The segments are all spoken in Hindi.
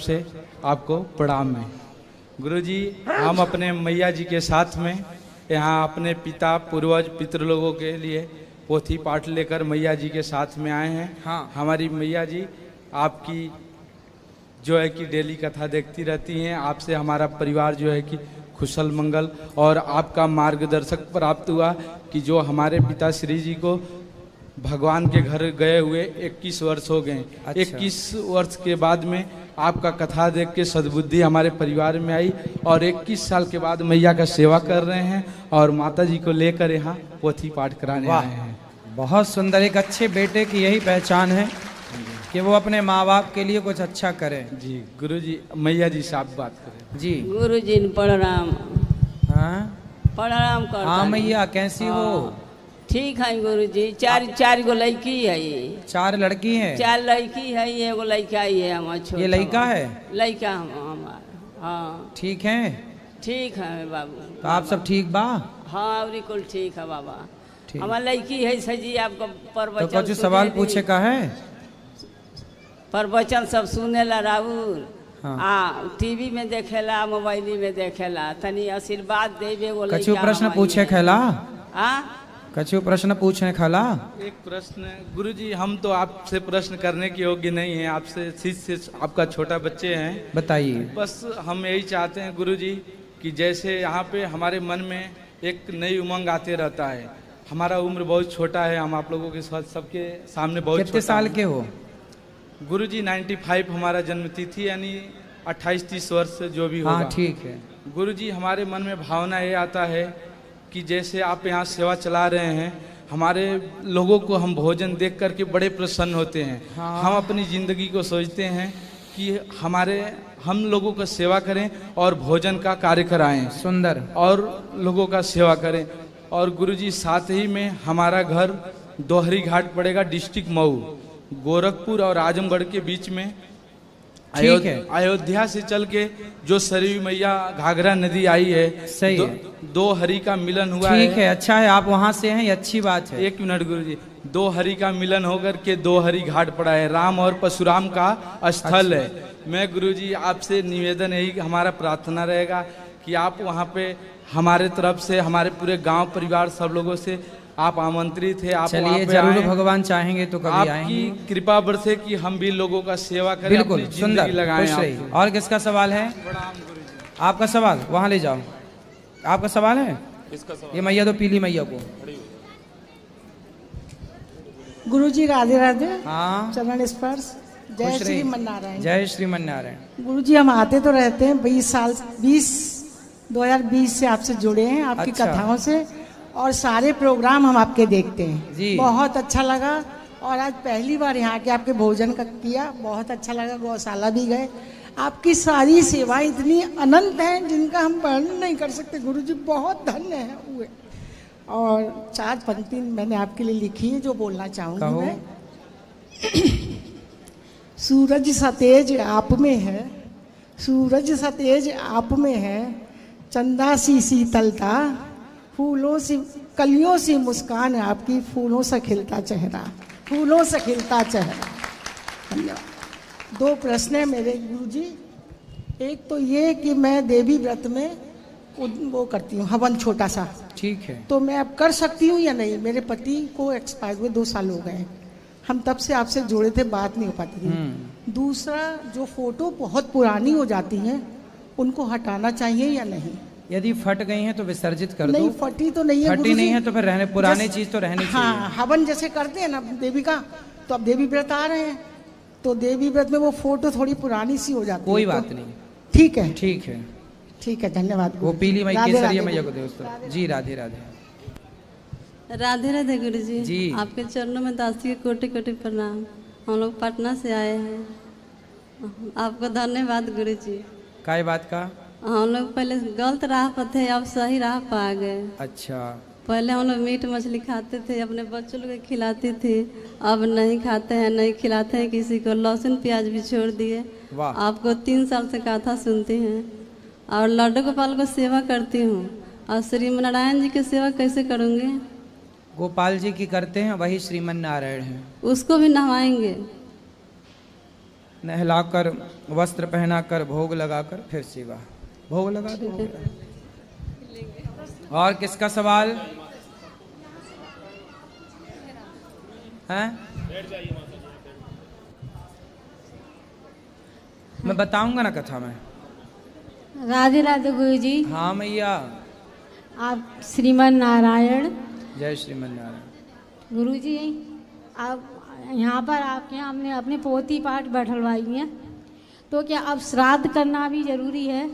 से आपको प्रणाम है। गुरुजी, हम अपने मैया जी के साथ में यहाँ अपने पिता पूर्वज पितृलोगों के लिए पोथी पाठ लेकर मैया जी के साथ में आए हैं। हाँ। हमारी मैया जी आपकी जो है कि डेली कथा देखती रहती हैं। आपसे हमारा परिवार जो है कि कुशल मंगल और आपका मार्गदर्शक प्राप्त हुआ कि जो हमारे पिताश्री जी को भगवान के घर गए हुए 21 वर्ष हो गए। अच्छा। 21 वर्ष के बाद में आपका कथा देख के सद्बुद्धि हमारे परिवार में आई और 21 साल के बाद मैया का सेवा कर रहे हैं और माता जी को लेकर यहाँ पोथी पाठ कराने आए हैं। बहुत सुंदर। एक अच्छे बेटे की यही पहचान है कि वो अपने माँ बाप के लिए कुछ अच्छा करे। जी गुरुजी, मैया जी से आप बात करें। जी गुरुजी प्रणाम। हाँ प्रणाम कर। हाँ मैया, कैसी हो? ठीक है गुरुजी। चार गो लड़की है। 4 लड़की हैं? 4 लड़की है, एगो लड़का ही है हमारा। ये लड़का है? लड़का हमारा। हाँ ठीक है। ठीक है बाबू। तो आप सब ठीक बा? हाँ बिल्कुल ठीक है बाबा। हमारा लड़की है सजी आपको प्रवचन। तो कुछ सवाल पूछे का है? प्रवचन सब सुनेला राहुल। हाँ। टीवी में देखेला, मोबाइल में देखेला, तनी आशीर्वाद देवे। कछु प्रश्न पूछे खेला? हाँ कछु प्रश्न पूछने खाला? एक प्रश्न गुरुजी, हम तो आपसे प्रश्न करने के योग्य नहीं हैं, आपसे शिष्य आपका छोटा बच्चे हैं। बताइए। बस हम यही चाहते हैं गुरुजी कि जैसे यहाँ पे हमारे मन में एक नई उमंग आते रहता है। हमारा उम्र बहुत छोटा है, हम आप लोगों के साथ सबके सामने बहुत कितने साल के हो? गुरुजी 95 हमारा जन्म तिथि, यानी 28-30 वर्ष जो भी होगा। हाँ ठीक है। गुरुजी, हमारे मन में भावना ये आता है कि जैसे आप यहाँ सेवा चला रहे हैं, हमारे लोगों को हम भोजन देख करके बड़े प्रसन्न होते हैं। हाँ। हम अपनी ज़िंदगी को सोचते हैं कि हम लोगों का सेवा करें और भोजन का कार्य कराएं। सुंदर। और लोगों का सेवा करें। और गुरुजी, साथ ही में हमारा घर दोहरी घाट पड़ेगा, डिस्ट्रिक्ट मऊ, गोरखपुर और आजमगढ़ के बीच में। ठीक है। अयोध्या से चल के जो सरयू मैया घाघरा नदी आई है, सही है। दो हरि का मिलन हुआ है। ठीक है, अच्छा है आप वहाँ से हैं, ये अच्छी बात है। 1 मिनट गुरुजी। 2 हरि का मिलन होकर के 2 हरि घाट पड़ा है, राम और परशुराम का स्थल है। मैं गुरुजी आपसे निवेदन यही, हमारा प्रार्थना रहेगा कि आप वहाँ पे हमारे तरफ से, हमारे पूरे गांव परिवार सब लोगों से आप आमंत्रित है। आप चलिए, जरूर भगवान चाहेंगे तो कभी आएंगे। आपकी कृपा बरसे कि हम भी लोगों का सेवा करें। बिल्कुल सुंदर, खुश रहिए। और किसका सवाल है? आपका सवाल वहाँ ले जाओ। आपका सवाल है? ये मैया तो पीली मैया को। गुरुजी राधे राधे। हाँ। चरण स्पर्श। जय श्रीमन नारायण। जय श्रीमन नारायण। गुरुजी, हम आते तो रहते हैं 2020 से आपसे जुड़े हैं, आपकी कथाओं से, और सारे प्रोग्राम हम आपके देखते हैं जी। बहुत अच्छा लगा। और आज पहली बार यहाँ के आपके भोजन का किया, बहुत अच्छा लगा। गौशाला भी गए। आपकी सारी सेवाएं इतनी अनंत हैं जिनका हम वर्णन नहीं कर सकते। गुरुजी बहुत धन्य है हुए। और 4 पंक्ति मैंने आपके लिए लिखी है जो बोलना चाहूँगी मैं। सूरज सतेज आप में है, सूरज सतेज आप में है, चंदा सी शीतलता, फूलों से कलियों से मुस्कान आपकी, फूलों से खिलता चेहरा, फूलों से खिलता चेहरा। धन्यवाद। 2 प्रश्न है मेरे गुरुजी। एक तो ये कि मैं देवी व्रत में वो करती हूँ हवन छोटा सा। ठीक है। तो मैं अब कर सकती हूँ या नहीं? मेरे पति को एक्सपायर हुए 2 साल हो गए। हम तब से आपसे जुड़े थे, बात नहीं हो पाती थी। दूसरा, जो फोटो बहुत पुरानी हो जाती हैं उनको हटाना चाहिए या नहीं? यदि फट गई हैं तो विसर्जित कर दो। नहीं, फटी तो नहीं है। फटी नहीं है तो फिर रहने, पुरानी चीज तो रहनी चाहिए। हाँ, हवन जैसे करते हैं ना देवी का, तो अब देवी व्रत आ रहे हैं, तो देवी व्रत में वो फोटो थोड़ी पुरानी सी हो जाती है। कोई बात नहीं। ठीक है, ठीक है, ठीक है। धन्यवाद। वो पीली मई केसरिया मैया को दे। जी राधे राधे। राधे राधे गुरु जी। जी आपके चरणों में दासी के कोटि कोटि प्रणाम। हम लोग पटना से आए हैं, आपको धन्यवाद गुरु जी। काय बात का? हम लोग पहले गलत राह पर थे, अब सही राह पर आ गए। अच्छा। पहले हम लोग मीट मछली खाते थे, अपने बच्चों लोग खिलाती थी, अब नहीं खाते हैं, नहीं खिलाते हैं किसी को। लहसुन प्याज भी छोड़ दिए। आपको 3 साल से कथा सुनती हैं और लड्डू गोपाल को सेवा करती हूँ। और श्रीमनारायण जी की सेवा कैसे करूँगी? गोपाल जी की करते हैं, वही श्रीमन नारायण है। उसको भी नहवाएंगे। नहलाकर वस्त्र पहनाकर भोग लगाकर फिर सेवा। भोग लगा दो। और किसका सवाल है? मैं बताऊंगा ना कथा में। राधे राधे गुरु जी। हाँ मैया। आप श्रीमन नारायण। जय श्रीमन नारायण। गुरु जी आप यहाँ पर आपके यहाँ हमने अपने पोती पाठ बैठलवाई है, तो क्या अब श्राद्ध करना भी जरूरी है?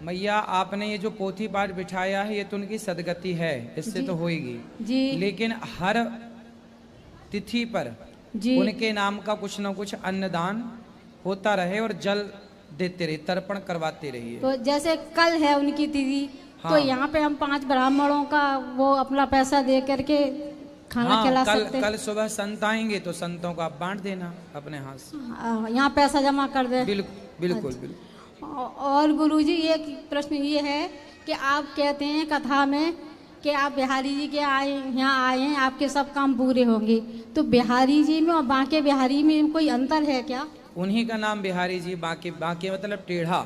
मैया आपने ये जो पोथी पाठ बिठाया है ये तो उनकी सदगति है, इससे तो होएगी जी। लेकिन हर तिथि पर जी उनके नाम का कुछ न कुछ अन्नदान होता रहे और जल देते रहिए, तर्पण करवाते रहिए। तो जैसे कल है उनकी तिथि, तो हाँ। यहाँ पे हम 5 ब्राह्मणों का वो अपना पैसा दे करके खाना खिला सकते हैं। कल सुबह संत आएंगे तो संतों को आप बांट देना अपने हाथ से। यहाँ पैसा जमा कर दे। बिल्कुल। और गुरुजी एक प्रश्न ये है कि आप कहते हैं कथा में कि आप बिहारी जी के यहाँ आए हैं, आपके सब काम पूरे होंगे, तो बिहारी जी में और बांके बिहारी में कोई अंतर है क्या? उन्हीं का नाम बिहारी जी। बांके मतलब टेढ़ा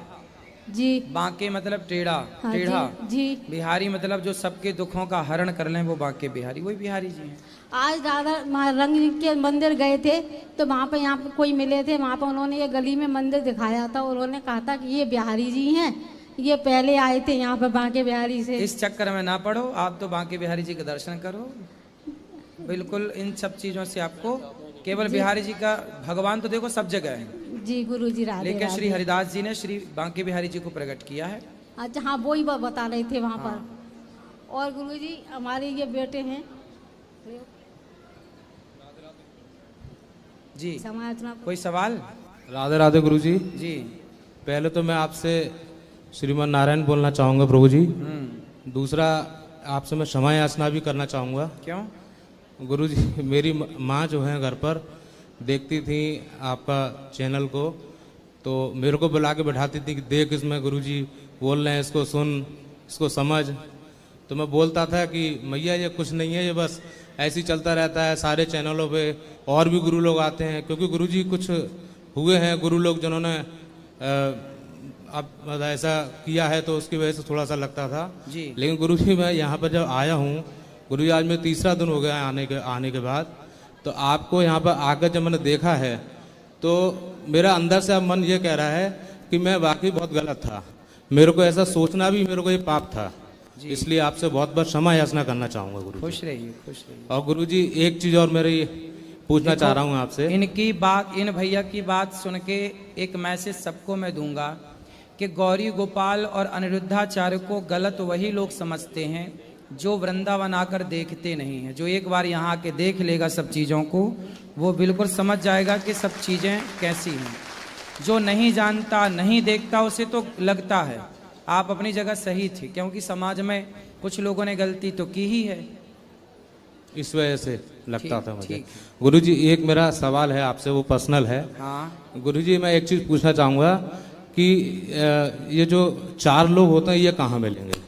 जी। बांके मतलब टेढ़ा। हाँ, टेढ़ा जी। बिहारी मतलब जो सबके दुखों का हरण कर लें वो बांके बिहारी, वही बिहारी जी हैं। आज राधा रंग के मंदिर गए थे तो वहाँ पे यहाँ पे कोई मिले थे, वहाँ पे उन्होंने ये गली में मंदिर दिखाया था, उन्होंने कहा था कि ये बिहारी जी हैं, ये पहले आए थे यहाँ पे बांके बिहारी से। इस चक्कर में ना पड़ो, आप तो बांके बिहारी जी के दर्शन करो। बिल्कुल इन सब चीजों से आपको केवल बिहारी जी का, भगवान तो देखो सब जगह है जी गुरु जी। राधे लेकिन श्री राधे। हरिदास जी ने श्री बांके बिहारी जी को प्रकट किया है। अच्छा हाँ, वो ही बता रहे थे वहाँ पर। और गुरु जी हमारे ये बेटे हैं जी। समाज कोई सवाल? राधे राधे गुरु जी। जी। पहले तो मैं आपसे श्रीमन नारायण बोलना चाहूँगा प्रभु जी। दूसरा आपसे मैं क्षमा याचना भी करना चाहूँगा। क्यों? गुरु जी मेरी माँ जो है घर पर देखती थी आपका चैनल को, तो मेरे को बुला के बैठाती थी कि देख इसमें गुरु जी बोल रहे हैं, इसको सुन, इसको समझ। तो मैं बोलता था कि मैया ये कुछ नहीं है, ये बस ऐसे ही चलता रहता है, सारे चैनलों पे और भी गुरु लोग आते हैं, क्योंकि गुरु जी कुछ हुए हैं गुरु लोग जिन्होंने अब ऐसा किया है, तो उसकी वजह से थोड़ा सा लगता था जी। लेकिन गुरु जी मैं यहाँ पर जब आया हूँ गुरु जी, आज मैं तीसरा दिन हो गया आने के बाद, तो आपको यहाँ पर आकर जब मैंने देखा है तो मेरा अंदर से अब मन ये कह रहा है कि मैं वाकई बहुत गलत था, मेरे को ऐसा सोचना भी मेरे को ये पाप था। इसलिए आपसे बहुत बहुत क्षमा याचना करना चाहूँगा गुरु। खुश रहिए, खुश रहिए। और गुरु जी एक चीज़ और मेरी पूछना चाह रहा हूँ आपसे। इनकी बात, इन भैया की बात सुन के एक मैसेज सबको मैं दूंगा कि गौरी गोपाल और अनिरुद्धाचार्य को गलत वही लोग समझते हैं जो वृंदावन आकर देखते नहीं हैं। जो एक बार यहाँ आके देख लेगा सब चीज़ों को, वो बिल्कुल समझ जाएगा कि सब चीज़ें कैसी हैं। जो नहीं जानता, नहीं देखता, उसे तो लगता है आप अपनी जगह सही थे, क्योंकि समाज में कुछ लोगों ने गलती तो की ही है, इस वजह से लगता था मुझे। ठीक। गुरु जी एक मेरा सवाल है आपसे, वो पर्सनल है। हाँ। गुरु जी मैं एक चीज़ पूछना चाहूँगा कि ये जो 4 लोग होते हैं ये कहाँ मिलेंगे?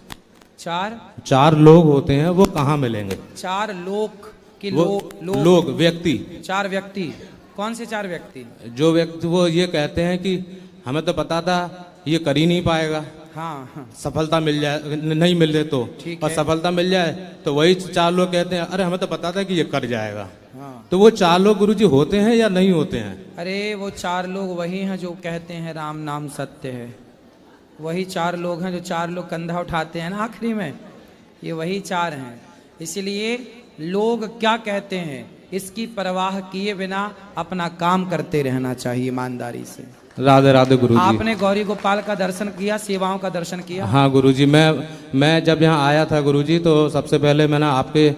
4 लोग होते हैं वो कहाँ मिलेंगे? 4 लोग की लोग व्यक्ति 4 व्यक्ति। कौन से 4 व्यक्ति? जो व्यक्ति वो ये कहते हैं कि हमें तो पता था ये कर ही नहीं पाएगा, हाँ हाँ। सफलता मिल जाए, नहीं मिल रहे तो, और सफलता मिल जाए तो वही 4 लोग कहते हैं अरे हमें तो पता था कि ये कर जाएगा। हाँ। तो वो 4 लोग गुरु जी होते हैं या नहीं होते हैं? अरे वो 4 लोग वही हैं जो कहते हैं राम नाम सत्य है। वही 4 लोग हैं जो 4 लोग कंधा उठाते हैं ना आखिरी में, ये वही 4 हैं। इसलिए लोग क्या कहते हैं इसकी परवाह किए बिना अपना काम करते रहना चाहिए ईमानदारी से। राधे राधे गुरु जी। आपने गौरी गोपाल का दर्शन किया, सेवाओं का दर्शन किया? हाँ गुरु जी, मैं जब यहाँ आया था गुरु जी, तो सबसे पहले मैंने आपके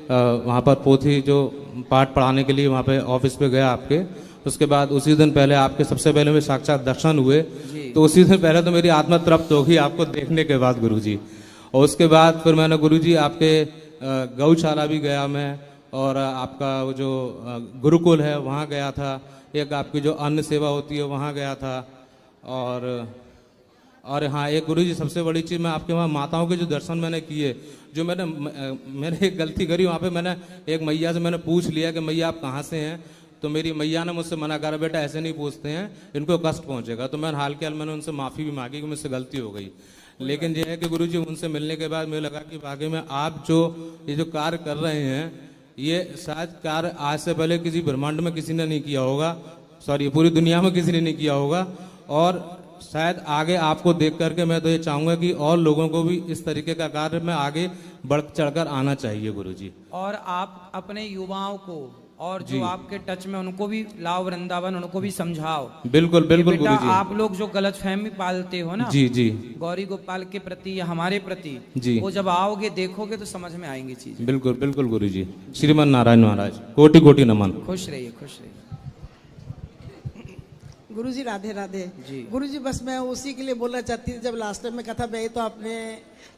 वहाँ पर पोथी जो पाठ पढ़ाने के लिए वहाँ पे ऑफिस पे गया आपके। उसके बाद उसी दिन पहले आपके सबसे पहले में साक्षात दर्शन हुए, तो उसी दिन पहले तो मेरी आत्मा तृप्त होगी आपको देखने के बाद गुरु जी। और उसके बाद फिर मैंने गुरु जी आपके गौशाला भी गया मैं, और आपका वो जो गुरुकुल है वहाँ गया था, एक आपकी जो अन्न सेवा होती है वहाँ गया था। और हाँ एक गुरु जी सबसे बड़ी चीज़, मैं आपके वहाँ माताओं के जो दर्शन मैंने किए, जो मैंने एक गलती करी वहाँ पे, मैंने एक मैया से मैंने पूछ लिया कि मैया आप कहाँ से हैं, तो मेरी मैया ने मुझसे मना करा, बेटा ऐसे नहीं पूछते हैं, इनको कष्ट पहुंचेगा। तो मैंने हाल के हाल मैंने उनसे माफ़ी भी मांगी कि मुझसे गलती हो गई। लेकिन यह है कि गुरुजी उनसे मिलने के बाद मुझे लगा कि वाकई में आप जो ये जो कार्य कर रहे हैं, ये शायद कार्य आज से पहले किसी ब्रह्मांड में किसी ने नहीं किया होगा, सॉरी पूरी दुनिया में किसी ने नहीं किया होगा। और शायद आगे आपको देख करके मैं तो ये चाहूँगा कि और लोगों को भी इस तरीके का कार्य में आगे बढ़ चढ़कर आना चाहिए गुरुजी। और आप अपने युवाओं को और जो आपके टच में उनको भी लाओ वृंदावन, उनको भी समझाओ। बिल्कुल बिल्कुल बेटा, गुरुजी। आप लोग जो गलतफहमी पालते हो ना जी जी गौरी गोपाल के प्रति या हमारे प्रति, जी, वो जब आओगे देखोगे तो समझ में आएंगी चीज। बिल्कुल बिल्कुल गुरुजी। श्रीमन नारायण महाराज कोटि कोटि नमन। खुश रहिए, खुश रहिए। गुरुजी राधे राधे जी। गुरुजी बस मैं उसी के लिए बोलना चाहती थी, जब लास्ट टाइम में कथा गई तो आपने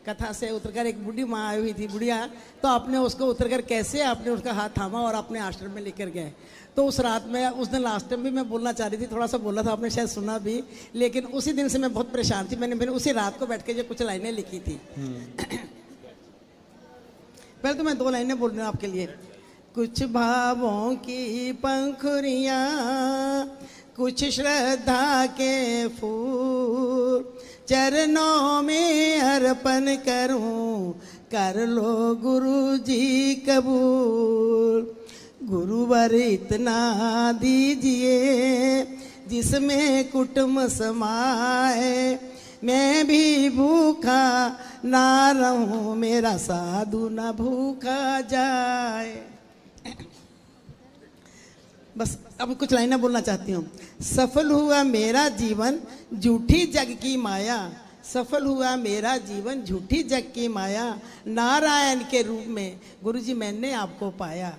कथा से उतरकर एक बूढ़ी माँ आई हुई थी, बुढ़िया, तो आपने उसको उतरकर कैसे आपने उसका हाथ थामा और अपने आश्रम में लेकर गए। तो उस रात में, उस दिन लास्ट टाइम भी मैं बोलना चाह रही थी, थोड़ा सा बोला था आपने, शायद सुना भी, लेकिन उसी दिन से मैं बहुत परेशान थी। मैंने उसी रात को बैठ के जो कुछ लाइनें लिखी थी। पहले तो मैं 2 लाइनें बोल रही हूँ आपके लिए। कुछ भावों की पंखुड़ियाँ, कुछ श्रद्धा के फूल, चरणों में अर्पण करूं, कर लो गुरु जी कबूल। गुरुवर इतना दीजिए जिसमें कुटुंब समाए, मैं भी भूखा ना रहूं, मेरा साधु ना भूखा जाए। बस अब कुछ लाइनें बोलना चाहती हूँ। सफल हुआ मेरा जीवन झूठी जग की माया, सफल हुआ मेरा जीवन झूठी जग की माया, नारायण के रूप में गुरुजी मैंने आपको पाया।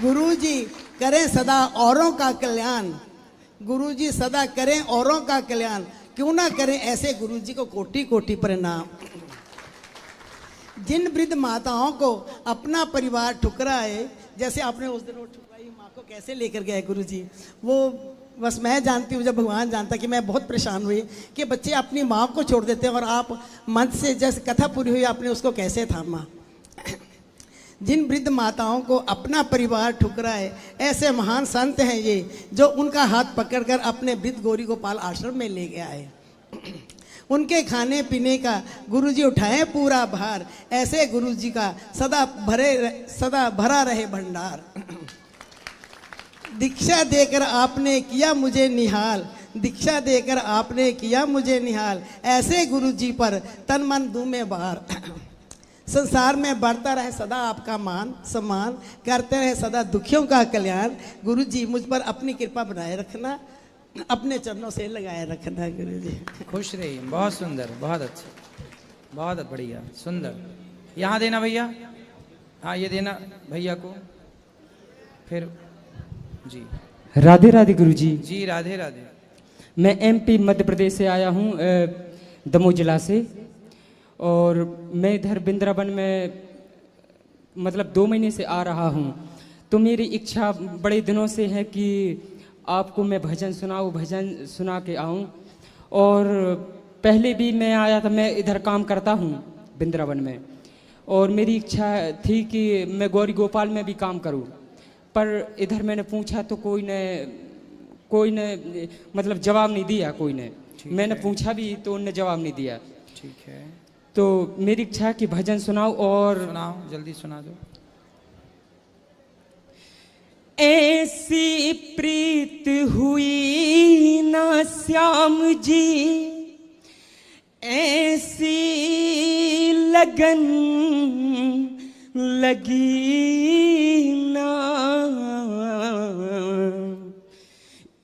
गुरुजी करें सदा औरों का कल्याण, गुरुजी सदा करें औरों का कल्याण, क्यों ना करें ऐसे गुरुजी को कोटि कोटि प्रणाम। जिन वृद्ध माताओं को अपना परिवार ठुकराए, जैसे आपने उस दिन वो ठुकराई माँ को कैसे लेकर गए गुरुजी, वो बस मैं जानती हूँ, जब भगवान जानता कि मैं बहुत परेशान हुई कि बच्चे अपनी माँ को छोड़ देते हैं और आप मंच से जैसे कथा पूरी हुई आपने उसको कैसे थामा। जिन वृद्ध माताओं को अपना परिवार ठुकराए, ऐसे महान संत हैं ये जो उनका हाथ पकड़कर अपने वृद्ध गौरी गोपाल आश्रम में ले गया है। उनके खाने पीने का गुरुजी उठाए पूरा भार, ऐसे गुरुजी का सदा भरा रहे भंडार। दीक्षा देकर आपने किया मुझे निहाल, दीक्षा देकर आपने किया मुझे निहाल, ऐसे गुरुजी पर तन मन दूं मैं बार। संसार में बढ़ता रहे सदा आपका मान सम्मान, करते रहे सदा दुखियों का कल्याण। गुरुजी मुझ पर अपनी कृपा बनाए रखना, अपने चरणों से लगाए रखना गुरुजी। खुश रहिए। बहुत सुंदर, बहुत अच्छा, बहुत बढ़िया, सुंदर। यहाँ देना भैया, हाँ ये देना भैया को। फिर जी राधे राधे गुरुजी। जी राधे राधे। मैं एमपी मध्य प्रदेश से आया हूँ, दमोह जिला से, और मैं इधर वृंदावन में मतलब 2 महीने से आ रहा हूँ। तो मेरी इच्छा बड़े दिनों से है कि आपको मैं भजन सुनाऊँ, भजन सुना के आऊँ। और पहले भी मैं आया था, मैं इधर काम करता हूँ वृंदावन में, और मेरी इच्छा थी कि मैं गौरी गोपाल में भी काम करूँ, पर इधर मैंने पूछा तो कोई ने मतलब जवाब नहीं दिया, कोई ने। मैंने पूछा भी तो उनने जवाब नहीं दिया। ठीक है, तो मेरी इच्छा है कि भजन सुनाओ, और सुनाओ, जल्दी सुना दो। ऐसी प्रीत हुई ना श्याम जी, ऐसी लगन लगी ना,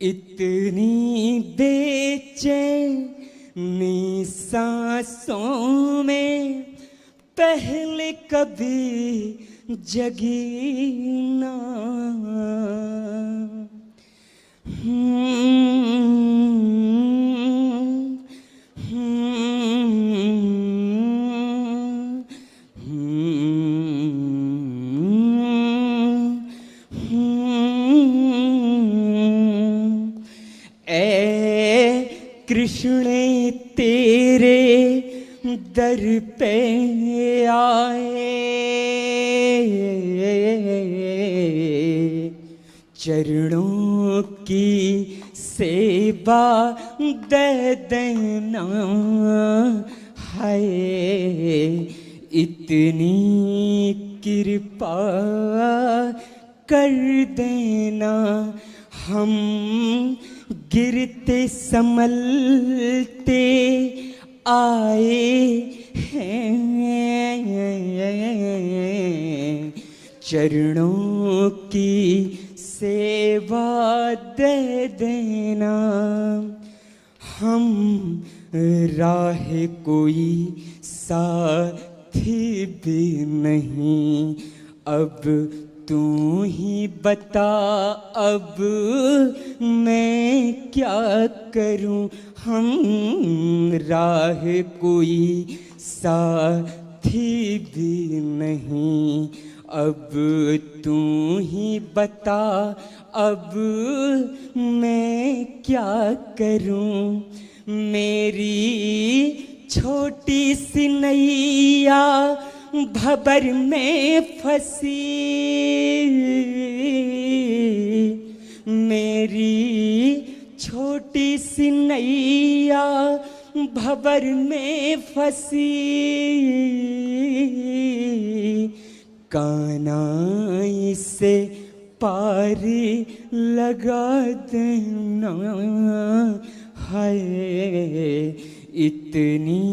इतनी बेचैनी सांसों में पहले कभी जगी ना। कृष्ण तेरे दर पे आए, चरणों की सेवा दे देना है, इतनी कृपा कर देना। हम गिरते संभलते आए हैं, चरणों की सेवा दे देना। हम राह कोई साथी भी नहीं, अब तू ही बता अब मैं क्या करूं। हम राह कोई साथी भी नहीं, अब तू ही बता अब मैं क्या करूं। मेरी छोटी सी नैया भंवर में फंसी, मेरी छोटी सी नैया भंवर में फंसी, कान्हा इसे पार लगा देना है, इतनी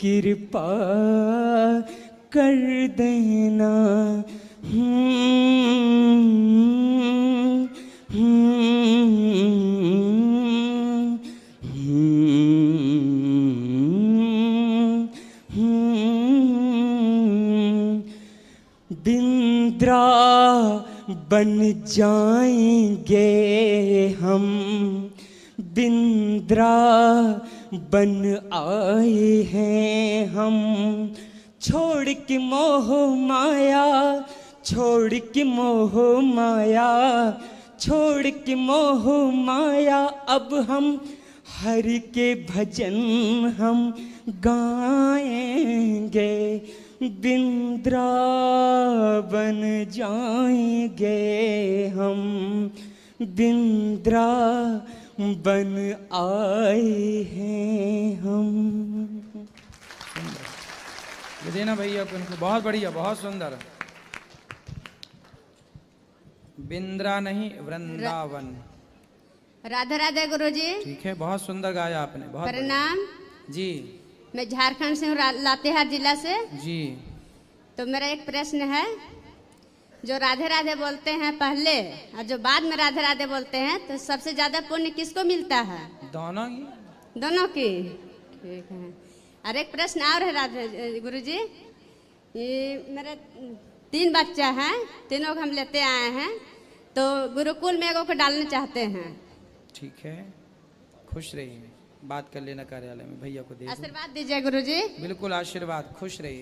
कृपा कर देना। बिंद्रावन जाएंगे हम, बिंद्रावन आए हैं हम, छोड़ के मोह माया, छोड़ के मोह माया, छोड़ के मोह माया। अब हम हरि के भजन हम गाएंगे, बिंद्रावन जाएंगे हम, बिंद्रावन आए हैं हम। देना भैया उनको, बहुत बढ़िया, बहुत सुंदर। बिंद्रा नहीं, वृंदावन। राधे राधे गुरुजी। ठीक है, बहुत सुंदर गाया आपने, बहुत प्रणाम जी। मैं झारखंड से हूँ, लातेहार जिला से जी। तो मेरा एक प्रश्न है, जो राधे राधे बोलते हैं पहले और जो बाद में राधे राधे बोलते हैं, तो सबसे ज्यादा पुण्य किसको मिलता है? दोनों की। दोनों की, ठीक है। और एक प्रश्न और है राधे गुरुजी, ये मेरे 3 बच्चा हैं, तीनों को हम लेते आए हैं, तो गुरुकुल में एगो को डालना चाहते हैं। ठीक है, खुश रहिए, बात कर लेना कार्यालय में, भैया को दे दो। आशीर्वाद दीजिए गुरुजी। बिल्कुल आशीर्वाद, खुश रहिए।